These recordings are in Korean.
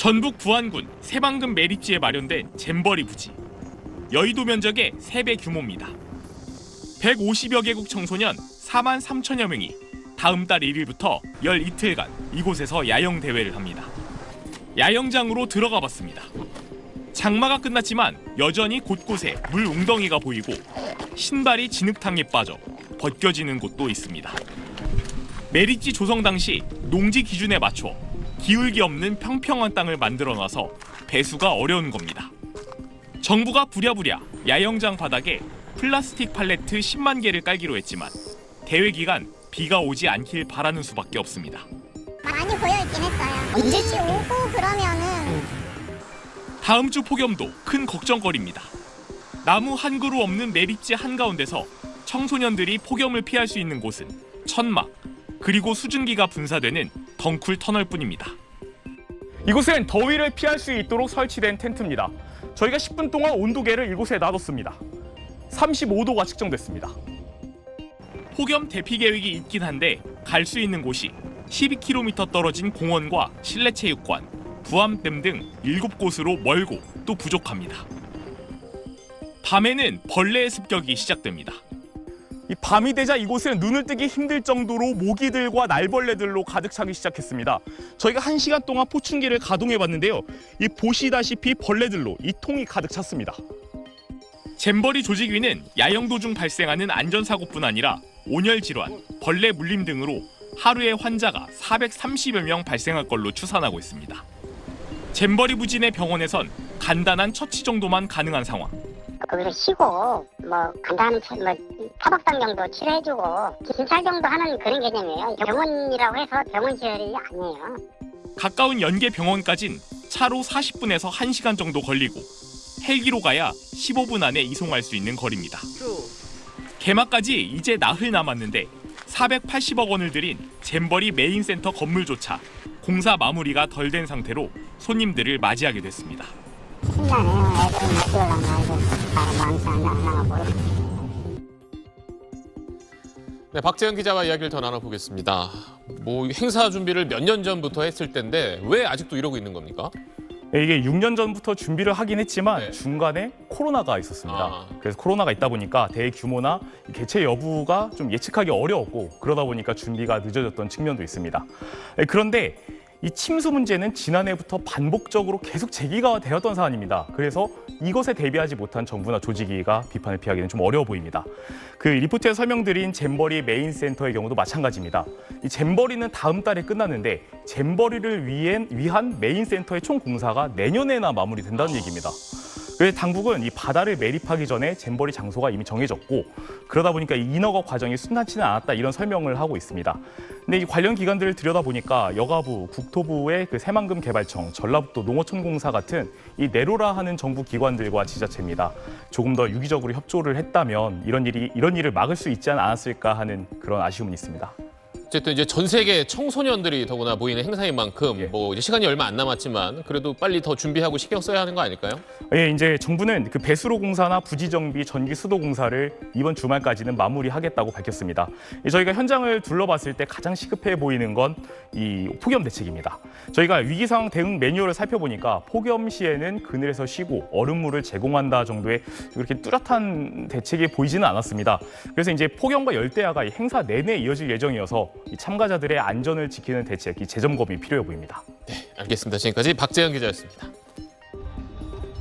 전북 부안군 새만금 매립지에 마련된 잼버리 부지. 여의도 면적의 3배 규모입니다. 150여 개국 청소년 4만 3천여 명이 다음 달 1일부터 열 이틀간 이곳에서 야영 대회를 합니다. 야영장으로 들어가 봤습니다. 장마가 끝났지만 여전히 곳곳에 물 웅덩이가 보이고 신발이 진흙탕에 빠져 벗겨지는 곳도 있습니다. 매립지 조성 당시 농지 기준에 맞춰 기울기 없는 평평한 땅을 만들어놔서 배수가 어려운 겁니다. 정부가 부랴부랴 야영장 바닥에 플라스틱 팔레트 10만 개를 깔기로 했지만 대회 기간 비가 오지 않길 바라는 수밖에 없습니다. 많이 보여있긴 했어요. 언제쯤 오고 그러면은 다음 주 폭염도 큰 걱정거리입니다. 나무 한 그루 없는 매립지 한가운데서 청소년들이 폭염을 피할 수 있는 곳은 천막, 그리고 수증기가 분사되는 덩쿨 터널뿐입니다. 이곳은 더위를 피할 수 있도록 설치된 텐트입니다. 저희가 10분 동안 온도계를 이곳에 놔뒀습니다. 35도가 측정됐습니다. 폭염 대피 계획이 있긴 한데 갈 수 있는 곳이 12km 떨어진 공원과 실내체육관, 부암댐 등 7곳으로 멀고 또 부족합니다. 밤에는 벌레의 습격이 시작됩니다. 이 밤이 되자 이곳은 눈을 뜨기 힘들 정도로 모기들과 날벌레들로 가득 차기 시작했습니다. 저희가 1시간 동안 포충기를 가동해 봤는데요. 이 보시다시피 벌레들로 이 통이 가득 찼습니다. 잼버리 조직위는 야영 도중 발생하는 안전사고뿐 아니라 온열 질환, 벌레 물림 등으로 하루에 환자가 430여 명 발생할 걸로 추산하고 있습니다. 잼버리 부지 내 병원에선 간단한 처치 정도만 가능한 상황. 거기서 쉬고 뭐 간단한 타박상 정도 치료해주고 진찰 정도 하는 그런 개념이에요. 병원이라고 해서 병원 시설이 아니에요. 가까운 연계 병원까진 차로 40분에서 1시간 정도 걸리고 헬기로 가야 15분 안에 이송할 수 있는 거리입니다. 개막까지 이제 나흘 남았는데 480억 원을 들인 잼버리 메인센터 건물조차 공사 마무리가 덜 된 상태로 손님들을 맞이하게 됐습니다. 신나네요. 애들 맡기려면 아이고 마음이 안 나가고. 네, 박재현 기자와 이야기를 더 나눠보겠습니다. 행사 준비를 몇 년 전부터 했을 텐데 왜 아직도 이러고 있는 겁니까? 이게 6년 전부터 준비를 하긴 했지만 네. 중간에 코로나가 있었습니다. 그래서 코로나가 있다 보니까 대규모나 개최 여부가 좀 예측하기 어려웠고 그러다 보니까 준비가 늦어졌던 측면도 있습니다. 그런데 이 침수 문제는 지난해부터 반복적으로 계속 제기가 되었던 사안입니다. 그래서 이것에 대비하지 못한 정부나 조직위가 비판을 피하기는 좀 어려워 보입니다. 그 리포트에 설명드린 잼버리 메인센터의 경우도 마찬가지입니다. 이 잼버리는 다음 달에 끝났는데 잼버리를 위한 메인센터의 총 공사가 내년에나 마무리된다는 얘기입니다. 그래서 당국은 이 바다를 매립하기 전에 잼버리 장소가 이미 정해졌고 그러다 보니까 이 인허가 과정이 순탄치는 않았다 이런 설명을 하고 있습니다. 근데 이 관련 기관들을 들여다보니까 여가부, 국토부의 그 새만금 개발청, 전라북도 농어촌공사 같은 이 내로라 하는 정부 기관들과 지자체입니다. 조금 더 유기적으로 협조를 했다면 이런 일을 막을 수 있지 않았을까 하는 그런 아쉬움은 있습니다. 어쨌든 이제 전 세계 청소년들이 더구나 모이는 행사인 만큼 이제 시간이 얼마 안 남았지만 그래도 빨리 더 준비하고 신경 써야 하는 거 아닐까요? 예, 이제 정부는 그 배수로 공사나 부지 정비, 전기 수도 공사를 이번 주말까지는 마무리하겠다고 밝혔습니다. 저희가 현장을 둘러봤을 때 가장 시급해 보이는 건 이 폭염 대책입니다. 저희가 위기 상황 대응 매뉴얼을 살펴보니까 폭염 시에는 그늘에서 쉬고 얼음물을 제공한다 정도의 그렇게 뚜렷한 대책이 보이지는 않았습니다. 그래서 이제 폭염과 열대야가 이 행사 내내 이어질 예정이어서 이 참가자들의 안전을 지키는 대책, 이 재점검이 필요해 보입니다. 네, 알겠습니다. 지금까지 박재현 기자였습니다.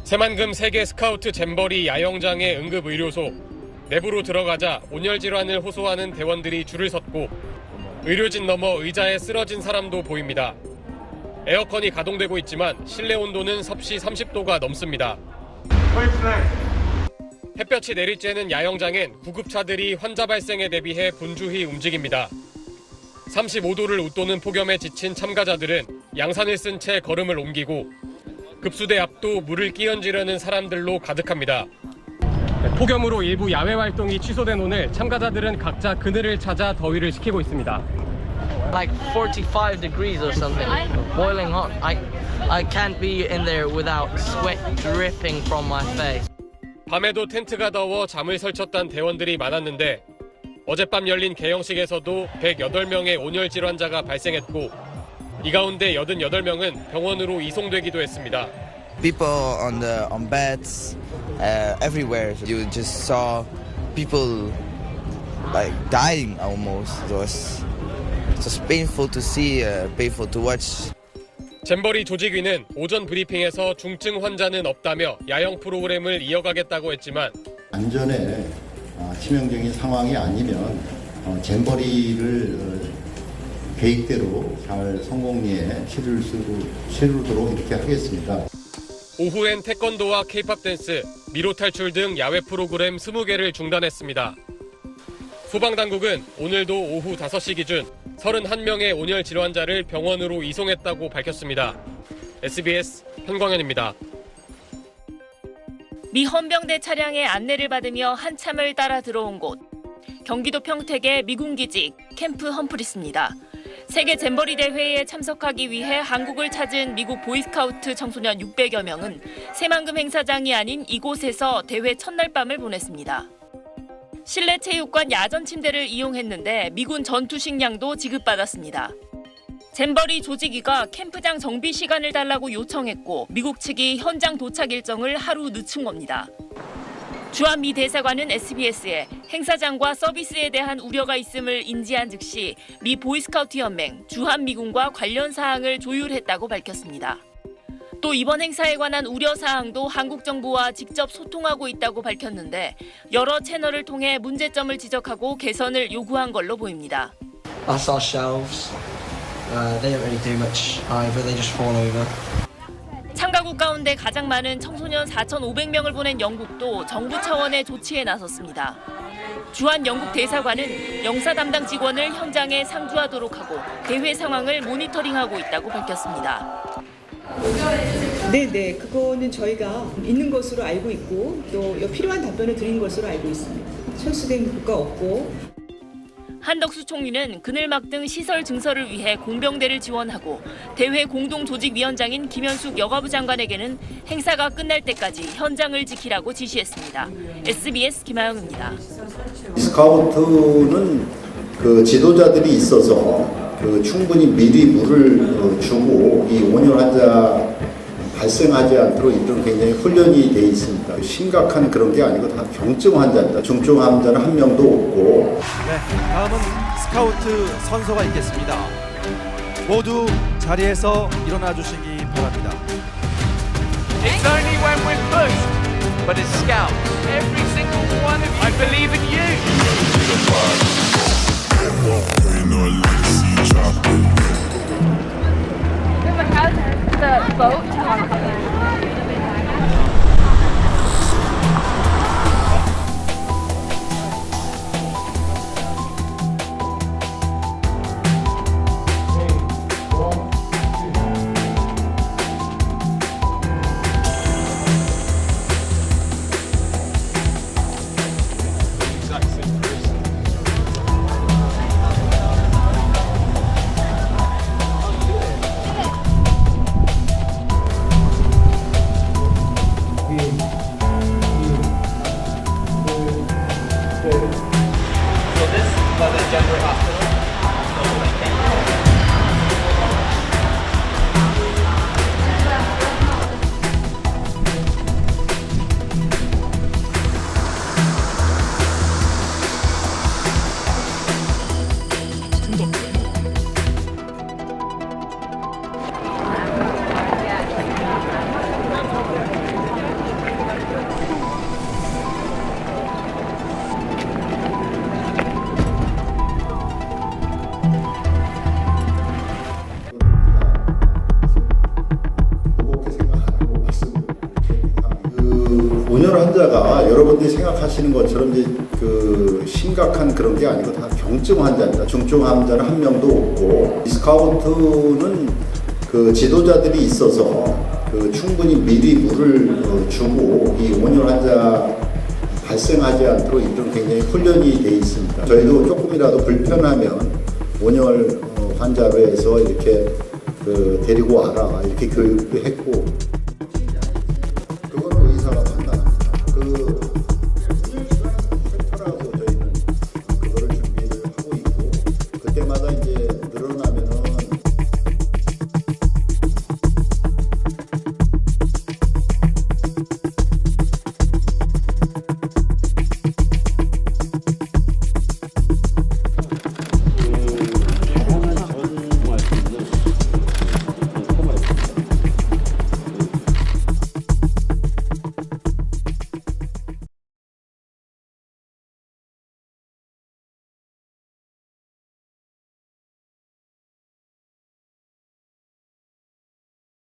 새만금 세계 스카우트 잼버리 야영장의 응급의료소. 내부로 들어가자 온열 질환을 호소하는 대원들이 줄을 섰고 의료진 넘어 의자에 쓰러진 사람도 보입니다. 에어컨이 가동되고 있지만 실내 온도는 섭씨 30도가 넘습니다. 햇볕이 내리쬐는 야영장엔 구급차들이 환자 발생에 대비해 분주히 움직입니다. 35도를 웃도는 폭염에 지친 참가자들은 양산을 쓴 채 걸음을 옮기고 급수대 앞도 물을 끼얹으려는 사람들로 가득합니다. 폭염으로 일부 야외 활동이 취소된 오늘 참가자들은 각자 그늘을 찾아 더위를 식히고 있습니다. Like 45 degrees or something, boiling hot. I can't be in there without sweat dripping from my face. 밤에도 텐트가 더워 잠을 설쳤던 대원들이 많았는데 어젯밤 열린 개영식에서도 108명의 온열 질환자가 발생했고 이 가운데 88명은 병원으로 이송되기도 했습니다. People on beds, everywhere. You just saw people like dying almost. It was just painful to see, painful to watch. 잼버리 조직위는 오전 브리핑에서 중증 환자는 없다며 야영 프로그램을 이어가겠다고 했지만 안전에 치명적인 상황이 아니면 잼버리를 계획대로 잘 성공리에 치르도록 이렇게 하겠습니다. 오후엔 태권도와 케이팝 댄스, 미로 탈출 등 야외 프로그램 20개를 중단했습니다. 소방당국은 오늘도 오후 5시 기준 31명의 온열 질환자를 병원으로 이송했다고 밝혔습니다. SBS 현광현입니다. 미 헌병대 차량의 안내를 받으며 한참을 따라 들어온 곳. 경기도 평택의 미군 기지 캠프 험프리스입니다. 세계 잼버리 대회에 참석하기 위해 한국을 찾은 미국 보이스카우트 청소년 600여 명은 새만금 행사장이 아닌 이곳에서 대회 첫날 밤을 보냈습니다. 실내 체육관 야전 침대를 이용했는데 미군 전투 식량도 지급받았습니다. 잼버리 조직위가 캠프장 정비 시간을 달라고 요청했고 미국 측이 현장 도착 일정을 하루 늦춘 겁니다. 주한 미 대사관은 SBS에 행사장과 서비스에 대한 우려가 있음을 인지한 즉시 미 보이스카우트 연맹, 주한 미군과 관련 사항을 조율했다고 밝혔습니다. 또 이번 행사에 관한 우려 사항도 한국 정부와 직접 소통하고 있다고 밝혔는데 여러 채널을 통해 문제점을 지적하고 개선을 요구한 걸로 보입니다. I saw shelves. They don't really do much either. They just fall over. 참가국 가운데 가장 많은 청소년 4,500명을 보낸 영국도 정부 차원의 조치에 나섰습니다. 주한 영국 대사관은 영사 담당 직원을 현장에 상주하도록 하고 대회 상황을 모니터링하고 있다고 밝혔습니다. 네, 그거는 저희가 있는 것으로 알고 있고 또 필요한 답변을 드린 것으로 알고 있습니다. 철수된 국가 없고. 한덕수 총리는 그늘막 등 시설 증설을 위해 공병대를 지원하고 대회 공동조직위원장인 김현숙 여가부 장관에게는 행사가 끝날 때까지 현장을 지키라고 지시했습니다. SBS 김하영입니다. 스카우트는 그 지도자들이 있어서 충분히 미리 물을 주고 이 온열 환자 발생하지 않도록 이런 굉장히 훈련이 돼 있습니다. 심각한 그런 게 아니고 다 경증 환자입니다. 중증 환자는 한 명도 없고. 네, 다음은 스카우트 선서가 있겠습니다. 모두 자리에서 일어나 주시기 바랍니다. It's only when we're pushed, but as scouts, every single one of you, I believe in you. The boat to Hong Kong. 온열 환자가 여러분들이 생각하시는 것처럼 이제 그 심각한 그런 게 아니고 다 경증 환자입니다. 중증 환자는 한 명도 없고 스카우트는 그 지도자들이 있어서 충분히 미리 물을 주고 이 온열 환자 발생하지 않도록 이런 굉장히 훈련이 돼 있습니다. 저희도 조금이라도 불편하면 온열 환자로 해서 이렇게 데리고 와라 이렇게 교육도 했고.